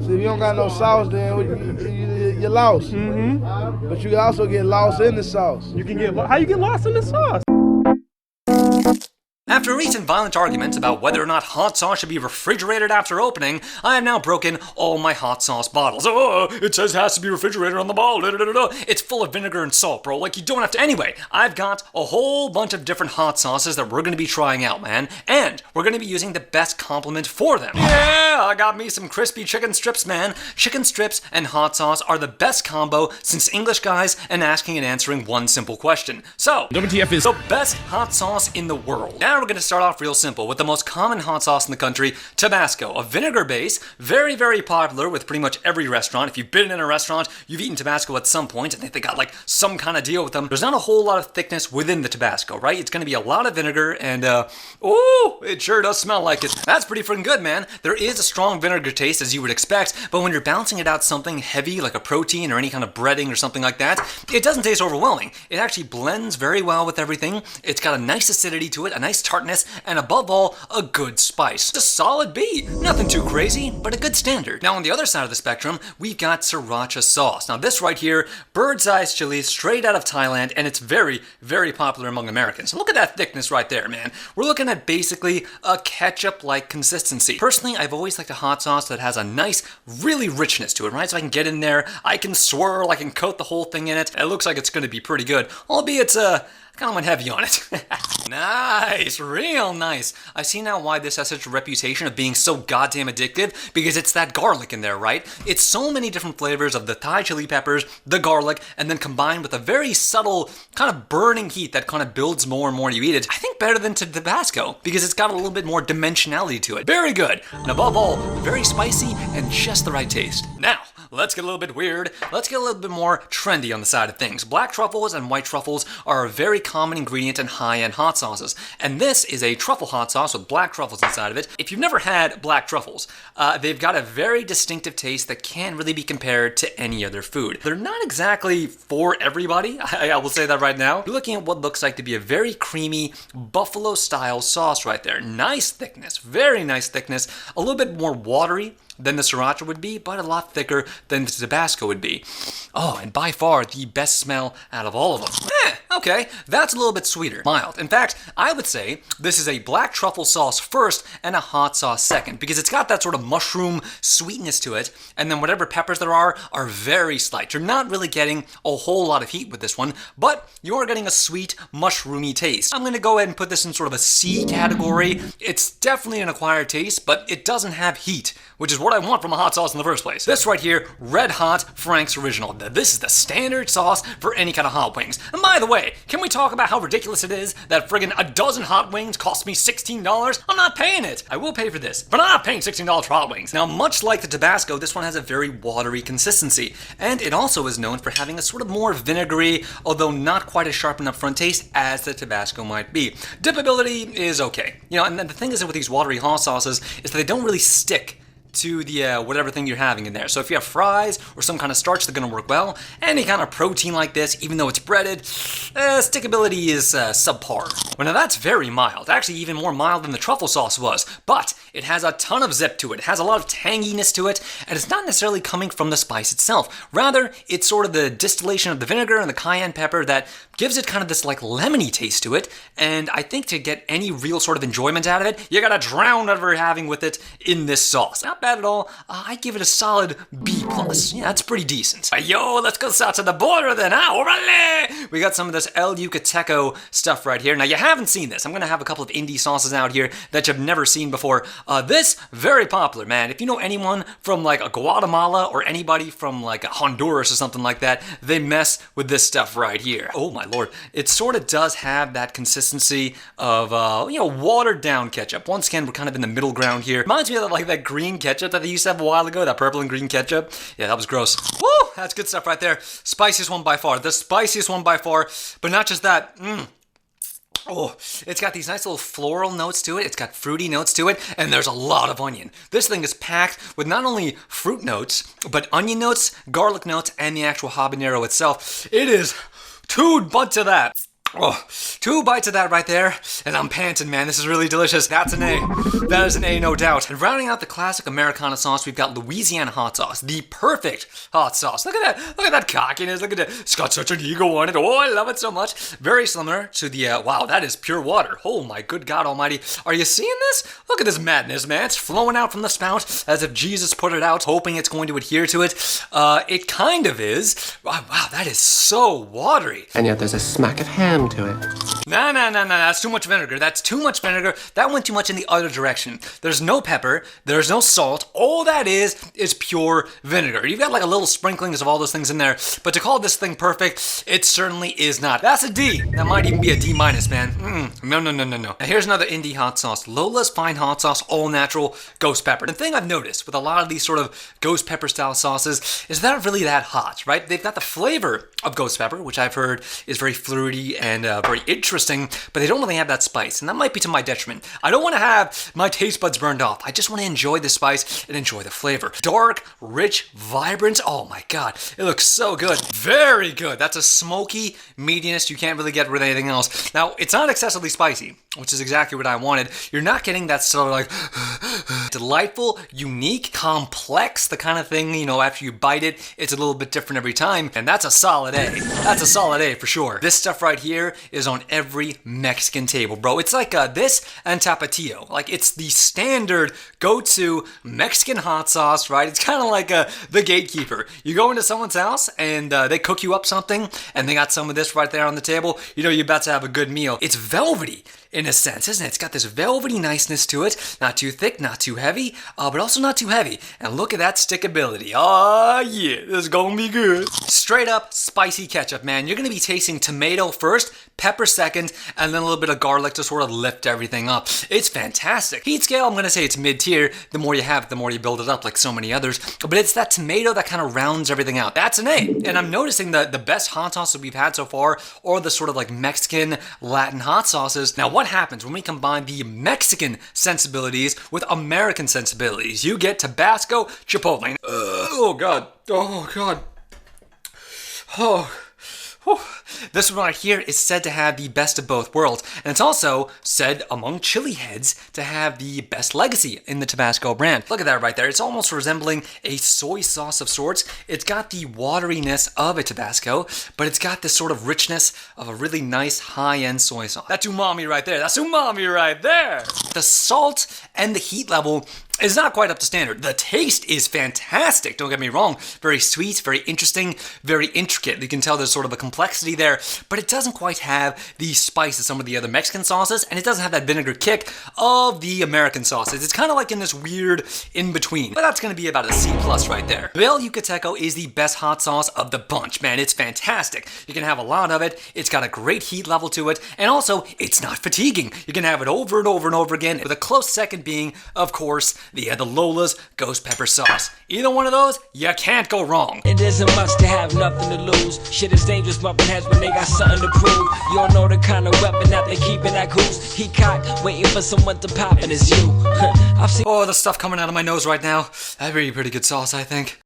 So if you don't got no sauce, then you're lost. But you can also get lost in the sauce. You can get how you get lost in the sauce? After recent violent arguments about whether or not hot sauce should be refrigerated after opening, I have now broken all my hot sauce bottles. Oh, it says it has to be refrigerated on the bottle. It's full of vinegar and salt, bro. Like, you don't have to. Anyway, I've got a whole bunch of different hot sauces that we're going to be trying out, man. And we're going to be using the best complement for them. Yeah, I got me some crispy chicken strips, man. Chicken strips and hot sauce are the best combo since English guys and asking and answering one simple question. So, WTF is the best hot sauce in the world. Now we're going to start off real simple with the most common hot sauce in the country, Tabasco. A vinegar base, very, very popular with pretty much every restaurant. If you've been in a restaurant, you've eaten Tabasco at some point. I think they got like some kind of deal with them. There's not a whole lot of thickness within the Tabasco, right? It's going to be a lot of vinegar and, ooh, it sure does smell like it. That's pretty freaking good, man. There is a strong vinegar taste as you would expect, but when you're balancing it out something heavy like a protein or any kind of breading or something like that, it doesn't taste overwhelming. It actually blends very well with everything. It's got a nice acidity to it, a nice tartness, and above all, a good spice. It's a solid B. Nothing too crazy, but a good standard. Now on the other side of the spectrum, we've got Sriracha sauce. Now this right here, bird's eye chili straight out of Thailand, and it's very, very popular among Americans. Look at that thickness right there, man. We're looking at basically a ketchup-like consistency. Personally, I've always liked a hot sauce that has a nice, really richness to it, right? So I can get in there, I can swirl, I can coat the whole thing in it. It looks like it's going to be pretty good, albeit kind of went heavy on it. Nice, real nice. I see now why this has such a reputation of being so goddamn addictive, because it's that garlic in there, right? It's so many different flavors of the Thai chili peppers, the garlic, and then combined with a very subtle kind of burning heat that kind of builds more and more you eat it. I think better than Tabasco, because it's got a little bit more dimensionality to it. Very good, and above all, very spicy and just the right taste. Now, let's get a little bit weird. Let's get a little bit more trendy on the side of things. Black truffles and white truffles are a very common ingredient in high-end hot sauces. And this is a truffle hot sauce with black truffles inside of it. If you've never had black truffles, they've got a very distinctive taste that can't really be compared to any other food. They're not exactly for everybody, I will say that right now. You're looking at what looks like to be a very creamy buffalo-style sauce right there. Nice thickness, very nice thickness, a little bit more watery than the Sriracha would be, but a lot thicker than the Tabasco would be. Oh, and by far the best smell out of all of them. Okay, that's a little bit sweeter, mild. In fact, I would say this is a black truffle sauce first and a hot sauce second, because it's got that sort of mushroom sweetness to it, and then whatever peppers there are very slight. You're not really getting a whole lot of heat with this one, but you're getting a sweet, mushroomy taste. I'm gonna go ahead and put this in sort of a C category. It's definitely an acquired taste, but it doesn't have heat, which is what I want from a hot sauce in the first place. This right here, Red Hot Frank's Original. This is the standard sauce for any kind of hot wings. And by the way, can we talk about how ridiculous it is that friggin' a dozen hot wings cost me $16? I'm not paying it. I will pay for this, but I'm not paying $16 for hot wings. Now, much like the Tabasco, this one has a very watery consistency. And it also is known for having a sort of more vinegary, although not quite as sharp an upfront taste as the Tabasco might be. Dippability is okay. You know, and the thing is with these watery hot sauces is that they don't really stick to the whatever thing you're having in there. So if you have fries or some kind of starch, they're going to work well. Any kind of protein like this, even though it's breaded, stickability is subpar. Well, now that's very mild. Actually, even more mild than the truffle sauce was. But it has a ton of zip to it. It has a lot of tanginess to it, and it's not necessarily coming from the spice itself. Rather, it's sort of the distillation of the vinegar and the cayenne pepper that gives it kind of this like lemony taste to it. And I think to get any real sort of enjoyment out of it, you gotta drown whatever you're having with it in this sauce. Not bad at all. I give it a solid B+. Yeah, that's pretty decent. Yo, let's go south to the border then, huh? Orale! We got some of this Belle Yucateco stuff right here. Now, you haven't seen this. I'm gonna have a couple of indie sauces out here that you've never seen before. This, very popular, man. If you know anyone from like a Guatemala or anybody from like Honduras or something like that, they mess with this stuff right here. Oh my lord. It sort of does have that consistency of, watered down ketchup. Once again, we're kind of in the middle ground here. Reminds me of like that green ketchup that they used to have a while ago, that purple and green ketchup. Yeah, that was gross. Woo! That's good stuff right there. Spiciest one by far. The spiciest one by far. But not just that. Oh, it's got these nice little floral notes to it, it's got fruity notes to it, and there's a lot of onion. This thing is packed with not only fruit notes, but onion notes, garlic notes, and the actual habanero itself. It is too much of that. Oh, 2 bites of that right there, and I'm panting, man. This is really delicious. That's an A. That is an A, no doubt. And rounding out the classic Americana sauce, we've got Louisiana Hot Sauce, the perfect hot sauce. Look at that. Look at that cockiness. Look at that. It's got such an ego on it. Oh, I love it so much. Very similar to the, wow, that is pure water. Oh, my good God almighty. Are you seeing this? Look at this madness, man. It's flowing out from the spout as if Jesus put it out, hoping it's going to adhere to it. It kind of is. Wow, that is so watery. And yet there's a smack of ham to it. No, that's too much vinegar. That's too much vinegar. That went too much in the other direction. There's no pepper. There's no salt. All that is pure vinegar. You've got like a little sprinklings of all those things in there, but to call this thing perfect, it certainly is not. That's a D. That might even be a D minus, man. No. Now here's another indie hot sauce. Lola's Fine hot sauce, all natural, ghost pepper. The thing I've noticed with a lot of these sort of ghost pepper style sauces is they're not really that hot, right? They've got the flavor of ghost pepper, which I've heard is very fruity and very interesting, but they don't really have that spice, and that might be to my detriment. I don't want to have my taste buds burned off. I just want to enjoy the spice and enjoy the flavor. Dark, rich, vibrant. Oh my God, it looks so good. Very good. That's a smoky meatiness you can't really get with anything else. Now, it's not excessively spicy, which is exactly what I wanted. You're not getting that sort of like delightful, unique, complex, the kind of thing, you know, after you bite it, it's a little bit different every time, and that's a solid A. That's a solid A for sure. This stuff right here is on every Mexican table, bro. It's like this and Tapatio. Like, it's the standard go-to Mexican hot sauce, right? It's kind of like the gatekeeper. You go into someone's house and they cook you up something and they got some of this right there on the table. You know you're about to have a good meal. It's velvety in a sense, isn't it? It's got this velvety niceness to it. Not too thick, not too heavy, but also not too heavy. And look at that stickability. Oh yeah, this is gonna be good. Straight up spicy ketchup, man. You're gonna be tasting tomato first, pepper second, and then a little bit of garlic to sort of lift everything up. It's fantastic. Heat scale, I'm gonna say it's mid-tier. The more you have it, the more you build it up, like so many others. But it's that tomato that kind of rounds everything out. That's an A. And I'm noticing that the best hot sauces we've had so far are the sort of like Mexican, Latin hot sauces. Now, what happens when we combine the Mexican sensibilities with American sensibilities? You get Tabasco, Chipotle. Oh God. Oh God. Oh. This one right here is said to have the best of both worlds, and it's also said among chili heads to have the best legacy in the Tabasco brand. Look at that right there. It's almost resembling a soy sauce of sorts. It's got the wateriness of a Tabasco, but it's got this sort of richness of a really nice high-end soy sauce. That's umami right there. That's umami right there. The salt and the heat level is not quite up to standard. The taste is fantastic, don't get me wrong. Very sweet, very interesting, very intricate. You can tell there's sort of a complexity there, but it doesn't quite have the spice of some of the other Mexican sauces, and it doesn't have that vinegar kick of the American sauces. It's kind of like in this weird in-between, but that's gonna be about a C+ right there. Belle Yucateco is the best hot sauce of the bunch, man. It's fantastic. You can have a lot of it. It's got a great heat level to it, and also, it's not fatiguing. You can have it over and over and over again, with a close second being, of course, the Lola's ghost pepper sauce. Either one of those, you can't go wrong. It isn't much to have nothing to lose. Shit is dangerous, bumping heads when they got something to prove. You don't know the kind of weapon that they keep in that goose. He cocked, waiting for someone to pop, and it's you. I've seen the stuff coming out of my nose right now. That'd be a pretty good sauce, I think.